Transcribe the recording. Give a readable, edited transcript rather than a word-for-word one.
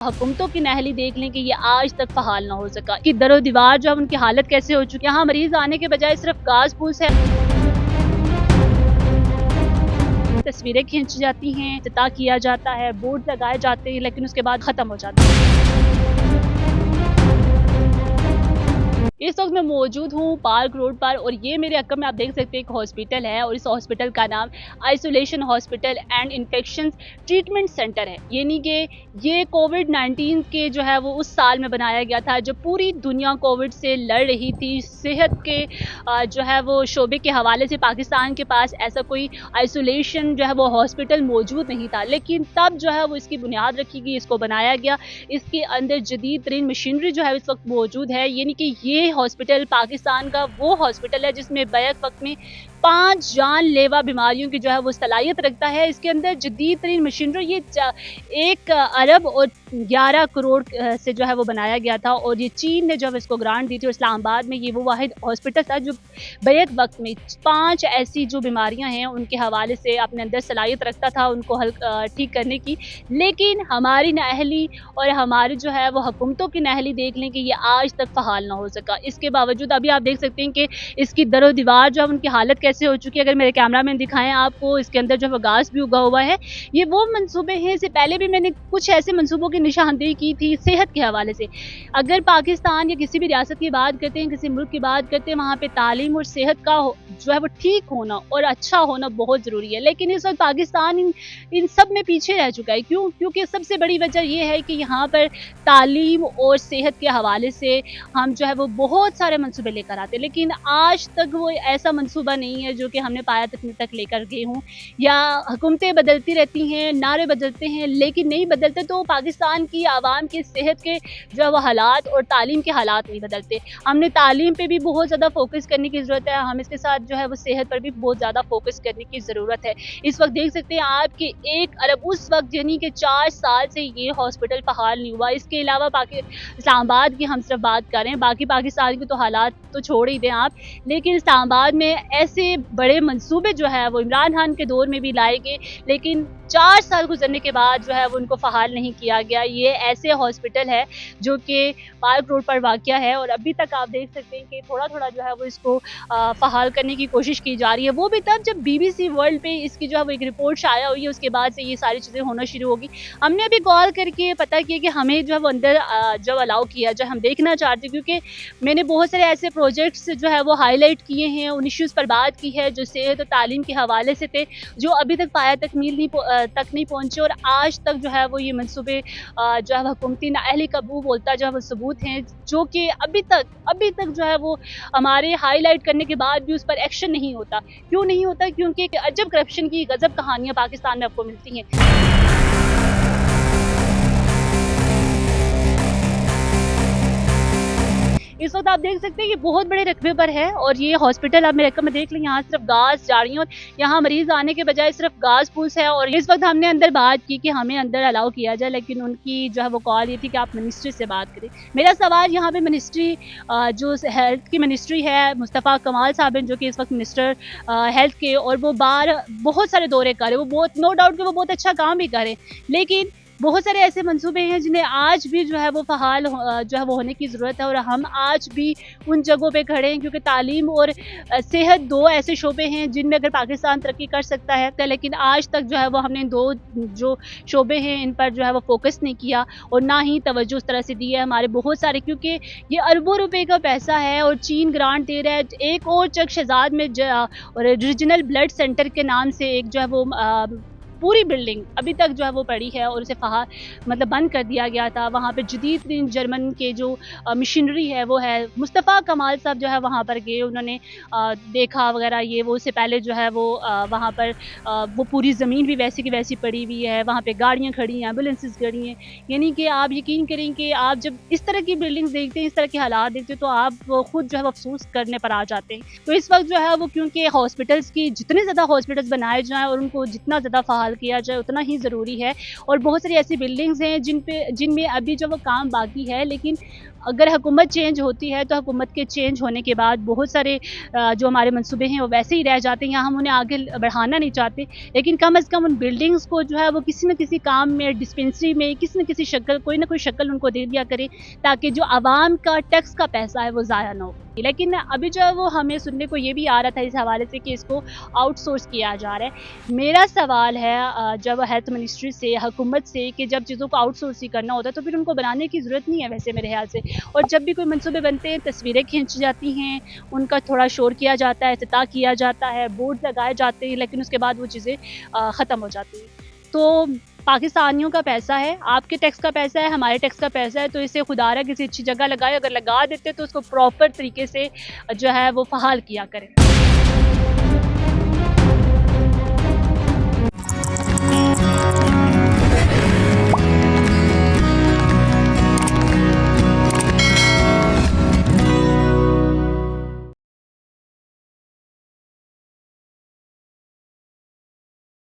हुकूमतों की नाअहली देख लें कि ये आज तक फ़हाल ना हो सका कि दरो दीवार जो है उनकी हालत कैसे हो चुकी है। यहाँ मरीज़ आने के बजाय सिर्फ गाज़ फूस है। तस्वीरें खींची जाती हैं, इफ्तिताह किया जाता है, बोर्ड लगाए जाते हैं, लेकिन उसके बाद ख़त्म हो जाता है। इस वक्त मैं मौजूद हूँ पार्क रोड पर और ये मेरे अक्कम में आप देख सकते हैं एक हॉस्पिटल है और इस हॉस्पिटल का नाम isolation hospital and infection treatment centre है। यानी कि ये कोविड-19 के जो है वो उस साल में बनाया गया था जब पूरी दुनिया कोविड से लड़ रही थी। सेहत के जो है वो शोबे के हवाले से पाकिस्तान के पास ऐसा कोई आइसोलेशन जो है वो हॉस्पिटल मौजूद नहीं था, लेकिन तब जो है वो इसकी बुनियाद रखी गई, इसको बनाया गया। इसके अंदर जदीद तरीन मशीनरी जो है इस वक्त मौजूद है। यानी कि ये हॉस्पिटल पाकिस्तान का वो हॉस्पिटल है जिसमें बैक वक्त में 5 जानलेवा बीमारियों की जो है वो सलाहियत रखता है। इसके अंदर जदीद तरीन मशीनरी ये 1 अरब और 11 करोड़ से जो है वो बनाया गया था और ये चीन ने जब इसको ग्रांट दी थी और इस्लामाबाद में ये वो वाहिद हॉस्पिटल था जो बैक वक्त में 5 ऐसी जो बीमारियां हैं उनके हवाले से अपने अंदर सलाहियत रखता था उनको ठीक करने की। लेकिन हमारी नाअहली और हमारी जो है वो हुकूमतों की नाअहली देख लें कि ये आज तक फ़हाल ना हो सका। इसके बावजूद अभी आप देख सकते हैं कि इसकी दरो दीवार जो है उनकी हालत कैसे हो चुकी है। अगर मेरे कैमरा मैन दिखाएं आपको, इसके अंदर जो है घास भी उगा हुआ है। ये वो मंसूबे हैं, इससे पहले भी मैंने कुछ ऐसे मंसूबों की निशानदेही की थी सेहत के हवाले से। अगर पाकिस्तान या किसी भी रियासत की बात करते हैं, किसी मुल्क की बात करते हैं, वहाँ पे तालीम और सेहत का जो है वो ठीक होना और अच्छा होना बहुत ज़रूरी है। लेकिन इस वक्त पाकिस्तान इन सब में पीछे रह चुका है। क्यों? क्योंकि सबसे बड़ी वजह ये है कि यहाँ पर तालीम और सेहत के हवाले से हम जो है वो बहुत सारे मंसूबे लेकर आते हैं, लेकिन आज तक वो ऐसा मंसूबा नहीं है जो कि हमने पाया तक लेकर गए हों। या हुकूमतें बदलती रहती हैं, नारे बदलते हैं, लेकिन नहीं बदलते तो पाकिस्तान की आवाम की सेहत के जो है वो हालात और तालीम के हालात नहीं बदलते। हमने तालीम पे भी बहुत ज़्यादा फोकस करने की ज़रूरत है, हम इसके साथ जो है वो सेहत पर भी बहुत ज़्यादा फोकस करने की ज़रूरत है। इस वक्त देख सकते हैं आपके 1 अरब उस वक्त यानी कि 4 साल से ये हॉस्पिटल फ़हाल नहीं हुआ। इसके अलावा इस्लामाबाद की हम सिर्फ बात करें, बाकी पाकिस्तान के तो हालात तो छोड़ ही दें आप, लेकिन इस्लामाबाद में ऐसे बड़े मंसूबे जो है वो इमरान खान के दौर में भी लाए गए, लेकिन 4 साल गुजरने के बाद जो है वो उनको फ़हाल नहीं किया गया। ये ऐसे हॉस्पिटल है जो कि पार्क रोड पर वाक़या है और अभी तक आप देख सकते हैं कि थोड़ा-थोड़ा जो है वो इसको फ़हाल करने की कोशिश की जा रही है। वो भी तब जब BBC वर्ल्ड पे इसकी जो है वो एक रिपोर्ट शाया हुई है, उसके बाद से ये सारी चीज़ें होना शुरू होगी। हमने अभी कॉल करके पता किया कि हमें जो है वो अंदर जब अलाउ किया जाए, हम देखना चाहते हैं, क्योंकि मैंने बहुत सारे ऐसे प्रोजेक्ट्स जो है वो हाईलाइट किए हैं, उन इश्यूज़ पर बात की है जो सेहत और तालीम के हवाले से थे, जो अभी तक पाया तकमील तक नहीं पहुँचे और आज तक जो है वो ये मंसूबे जो है हुकूमती नाअहली का मुँह बोलता जो है वो सबूत हैं, जो कि अभी तक जो है वो हमारे हाईलाइट करने के बाद भी उस पर एक्शन नहीं होता। क्यों नहीं होता? क्योंकि अजब करप्शन की गजब कहानियाँ पाकिस्तान में आपको मिलती हैं। इस वक्त आप देख सकते हैं ये बहुत बड़े रकबे पर है और ये हॉस्पिटल आप मेरे रकम में देख लें, यहाँ सिर्फ गाज जा रही है और यहाँ मरीज आने के बजाय सिर्फ गाज फूस है। और इस वक्त हमने अंदर बात की कि हमें अंदर अलाउ किया जाए, लेकिन उनकी जो है वो कॉल ये थी कि आप मिनिस्ट्री से बात करें। मेरा सवाल यहाँ पे मिनिस्ट्री जो हेल्थ की मिनिस्ट्री है, मुस्तफ़ा कमाल साहब हैं जो कि इस वक्त मिनिस्टर हेल्थ के, और वो बाहर बहुत सारे दौरे कर रहे हैं। वो बहुत नो डाउट कि वो बहुत अच्छा काम भी करें, लेकिन बहुत सारे ऐसे मंसूबे हैं जिन्हें आज भी जो है वो फ़हाल जो है वो होने की ज़रूरत है। और हम आज भी उन जगहों पे खड़े हैं क्योंकि तालीम और सेहत 2 ऐसे शोबे हैं जिनमें अगर पाकिस्तान तरक्की कर सकता है, लेकिन आज तक जो है वो हमने 2 जो शोबे हैं इन पर जो है वो फोकस नहीं किया और ना ही तवज्जो उस तरह से दी है हमारे बहुत सारे, क्योंकि ये अरबों रुपए का पैसा है और चीन ग्रांट दे रहा है। एक और चक शहजाद में रीजनल ब्लड सेंटर के नाम से एक जो है वो पूरी बिल्डिंग अभी तक जो है वो पड़ी है और उसे मतलब बंद कर दिया गया था। वहाँ पे जदीद जर्मन के जो मशीनरी है वो है। मुस्तफ़ा कमाल साहब जो है वहाँ पर गए, उन्होंने देखा वगैरह ये वो, उससे पहले जो है वो वहाँ पर वो पूरी ज़मीन भी वैसी की वैसी पड़ी हुई है, वहाँ पे गाड़ियाँ खड़ी हैं, एम्बुलेंसेस खड़ी हैं। यानी कि आप यकीन करें कि आप जब इस तरह की बिल्डिंग्स देखते हैं, इस तरह के हालात देखते हैं, तो आप खुद जो है अफसोस करने पर आ जाते हैं। तो इस वक्त जो है वो क्योंकि हॉस्पिटल्स की जितने ज़्यादा हॉस्पिटल्स बनाए जाएँ और उनको जितना ज़्यादा फ़हाल किया जाए उतना ही ज़रूरी है। और बहुत सारी ऐसी बिल्डिंग्स हैं जिनमें अभी जो वो काम बाकी है, लेकिन अगर हुकूमत चेंज होती है तो हुकूमत के चेंज होने के बाद बहुत सारे जो हमारे मंसूबे हैं वो वैसे ही रह जाते हैं, या हम उन्हें आगे बढ़ाना नहीं चाहते, लेकिन कम अज़ कम उन बिल्डिंग्स को जो है वो किसी न किसी काम में, डिस्पेंसरी में किसी न किसी शक्ल, कोई ना कोई शक्ल उनको दे दिया करें, ताकि जो आवाम का टैक्स का पैसा है वो ज़ाया ना हो। लेकिन अभी जो है वो हमें सुनने को ये भी आ रहा था इस हवाले से कि इसको आउटसोर्स किया जा रहा है। मेरा सवाल है जब हेल्थ मिनिस्ट्री से, हुकूमत से, कि जब चीज़ों को आउटसोर्स ही करना होता है तो फिर उनको बनाने की ज़रूरत नहीं है वैसे मेरे ख़्याल से। और जब भी कोई मंसूबे बनते हैं, तस्वीरें खींची जाती हैं, उनका थोड़ा शोर किया जाता है, इफ्तिताह किया जाता है, बोर्ड लगाए जाते हैं, लेकिन उसके बाद वो चीज़ें ख़त्म हो जाती हैं। तो पाकिस्तानियों का पैसा है, आपके टैक्स का पैसा है, हमारे टैक्स का पैसा है, तो इसे खुदारा किसी अच्छी जगह लगाए, अगर लगा देते तो उसको प्रॉपर तरीके से जो है वो फ़हाल किया करें।